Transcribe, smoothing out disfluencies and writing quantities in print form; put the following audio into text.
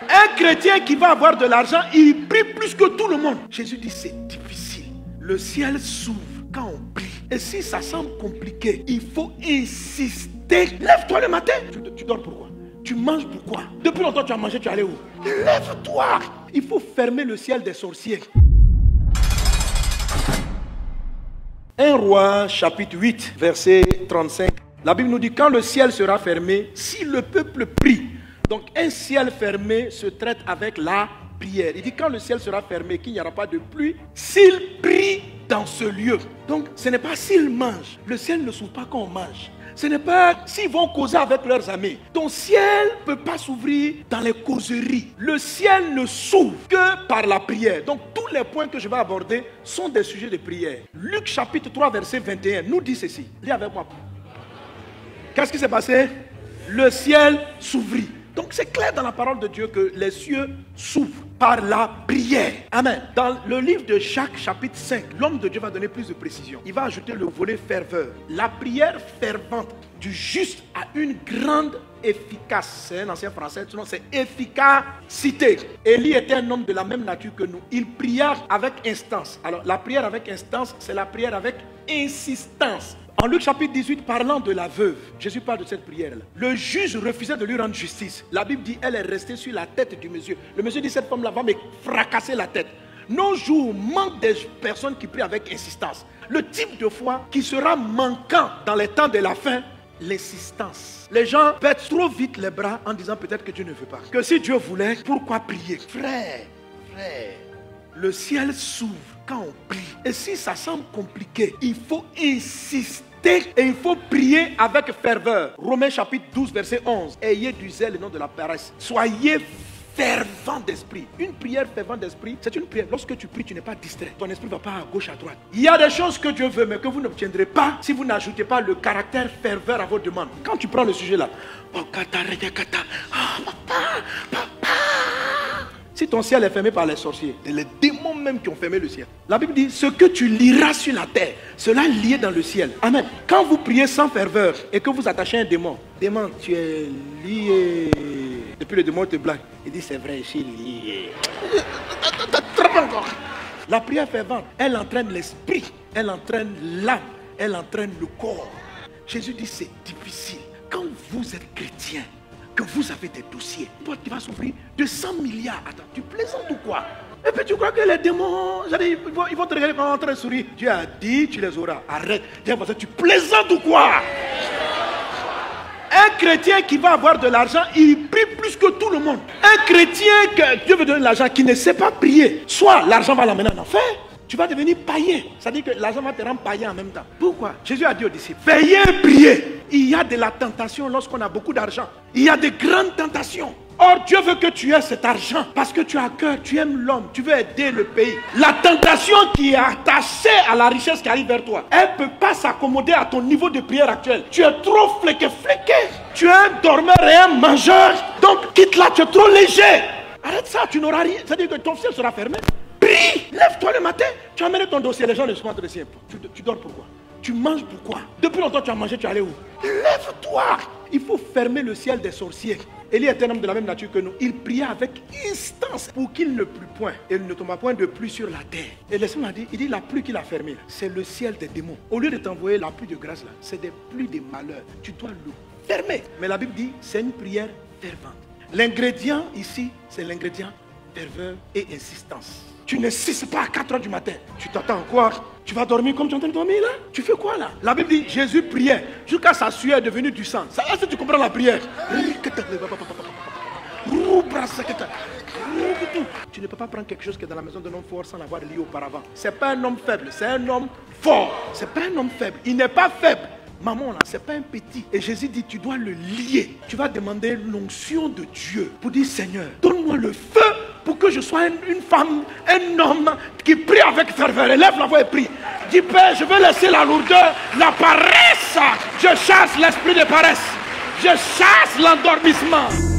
Un chrétien qui va avoir de l'argent, il prie plus que tout le monde. Jésus dit c'est difficile. Le ciel s'ouvre quand on prie. Et si ça semble compliqué, il faut insister. Lève-toi le matin. Tu dors pourquoi? Tu manges pourquoi? Depuis longtemps tu as mangé, tu es allé où? Lève-toi. Il faut fermer le ciel des sorciers. 1 Roi chapitre 8 verset 35. La Bible nous dit quand le ciel sera fermé, si le peuple prie. Donc un ciel fermé se traite avec la prière. Il dit quand le ciel sera fermé, qu'il n'y aura pas de pluie, s'ils prient dans ce lieu. Donc ce n'est pas s'ils mangent. Le ciel ne s'ouvre pas quand on mange. Ce n'est pas s'ils vont causer avec leurs amis. Ton ciel ne peut pas s'ouvrir dans les causeries. Le ciel ne s'ouvre que par la prière. Donc tous les points que je vais aborder sont des sujets de prière. Luc chapitre 3 verset 21 nous dit ceci. Lis avec moi. Qu'est-ce qui s'est passé? Le ciel s'ouvrit. Donc c'est clair dans la parole de Dieu que les cieux s'ouvrent par la prière. Amen. Dans le livre de Jacques chapitre 5, l'homme de Dieu va donner plus de précision. Il va ajouter le volet ferveur. La prière fervente du juste a une grande efficace. C'est un ancien français, sinon c'est efficacité. Élie était un homme de la même nature que nous. Il pria avec instance. Alors la prière avec instance, c'est la prière avec insistance. En Luc chapitre 18, parlant de la veuve, Jésus parle de cette prière-là. Le juge refusait de lui rendre justice. La Bible dit, elle est restée sur la tête du monsieur. Le monsieur dit, cette femme-là va me fracasser la tête. Nos jours manquent des personnes qui prient avec insistance. Le type de foi qui sera manquant dans les temps de la fin, l'insistance. Les gens pètent trop vite les bras en disant peut-être que Dieu ne veut pas. Que si Dieu voulait, pourquoi prier? Frère, le ciel s'ouvre quand on prie. Et si ça semble compliqué, il faut insister. Et il faut prier avec ferveur. Romains chapitre 12 verset 11. Ayez du zèle et non de la paresse. Soyez fervent d'esprit. Une prière fervente d'esprit, c'est une prière. Lorsque tu pries, tu n'es pas distrait. Ton esprit ne va pas à gauche, à droite. Il y a des choses que Dieu veut, mais que vous n'obtiendrez pas si vous n'ajoutez pas le caractère ferveur à vos demandes. Quand tu prends le sujet là, si ton ciel est fermé par les sorciers, c'est les démons même qui ont fermé le ciel. La Bible dit, ce que tu liras sur la terre, cela lié dans le ciel. Amen. Quand vous priez sans ferveur et que vous attachez un démon, tu es lié. Depuis le démon te blague. Il dit, c'est vrai, je suis lié. La prière fervente, elle entraîne l'esprit, elle entraîne l'âme, elle entraîne le corps. Jésus dit, c'est difficile. Quand vous êtes chrétien, que vous avez des dossiers, toi tu vas s'ouvrir de 100 milliards. Attends, tu plaisantes ou quoi? Et puis tu crois que les démons, ils vont te regarder quand on est en train de sourire. Dieu a dit, tu les auras. Arrête. Tu plaisantes ou quoi? Un chrétien qui va avoir de l'argent, il prie plus que tout le monde. Un chrétien que Dieu veut donner de l'argent, qui ne sait pas prier, soit l'argent va l'emmener en enfer, tu vas devenir païen. C'est-à-dire que l'argent va te rendre païen en même temps. Pourquoi? Jésus a dit aux disciples, veillez et priez. Il y a de la tentation lorsqu'on a beaucoup d'argent. Il y a de grandes tentations. Or, Dieu veut que tu aies cet argent parce que tu as cœur, tu aimes l'homme, tu veux aider le pays. La tentation qui est attachée à la richesse qui arrive vers toi, elle ne peut pas s'accommoder à ton niveau de prière actuel. Tu es trop fléqué. Tu es un dormeur et un mangeur. Donc, quitte là, tu es trop léger. Arrête ça, tu n'auras rien. C'est-à-dire que ton ciel sera fermé. Prie, lève-toi le matin. Tu amènes ton dossier, les gens ne se sont adressés. Tu dors pourquoi? Tu manges pourquoi? Depuis longtemps tu as mangé, tu es allé où? Lève-toi. Il faut fermer le ciel des sorciers. Élie est un homme de la même nature que nous. Il pria avec instance pour qu'il ne plût point. Et il ne tomba point de pluie sur la terre. Et l'Esprit m'a dit, il dit la pluie qu'il a fermée, c'est le ciel des démons. Au lieu de t'envoyer la pluie de grâce là, c'est des pluies de malheur. Tu dois le fermer. Mais la Bible dit, c'est une prière fervente. L'ingrédient ici, c'est l'ingrédient ferveur et insistance. Tu n'insistes pas à 4 h du matin. Tu t'attends quoi? Tu vas dormir comme tu es en train de dormir là? Tu fais quoi là? La Bible dit Jésus priait jusqu'à sa sueur est devenue du sang. Est-ce que tu comprends la prière? Tu ne peux pas prendre quelque chose qui est dans la maison d'un homme fort sans l'avoir lié auparavant. C'est pas un homme faible, c'est un homme fort. C'est pas un homme faible. Il n'est pas faible. Maman là, c'est pas un petit. Et Jésus dit, tu dois le lier. Tu vas demander l'onction de Dieu pour dire, Seigneur, donne-moi le feu pour que je sois une femme, un homme qui prie avec ferveur. Élève la voix et prie. Dis, Père, je veux laisser la lourdeur, la paresse. Je chasse l'esprit de paresse. Je chasse l'endormissement.